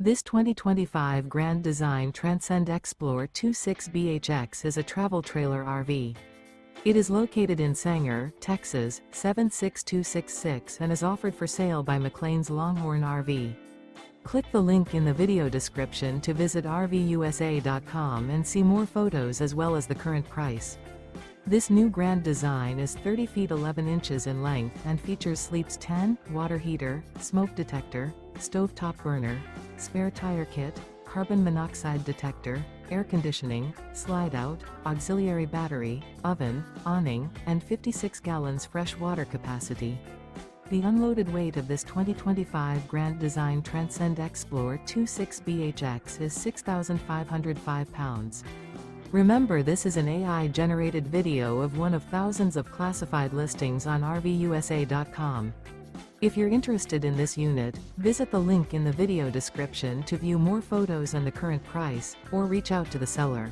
This 2025 Grand Design Transcend Xplor 26BHX is a travel trailer RV. It is located in Sanger, Texas, 76266 and is offered for sale by McClain's Longhorn RV. Click the link in the video description to visit RVUSA.com and see more photos as well as the current price. This new Grand Design is 30 feet 11 inches in length and features sleeps 10, water heater, smoke detector, stovetop burner, spare tire kit, carbon monoxide detector, air conditioning, slide-out, auxiliary battery, oven, awning, and 56 gallons fresh water capacity. The unloaded weight of this 2025 Grand Design Transcend Xplor 26BHX is 6,505 pounds. Remember, this is an AI-generated video of one of thousands of classified listings on RVUSA.com. If you're interested in this unit, visit the link in the video description to view more photos and the current price, or reach out to the seller.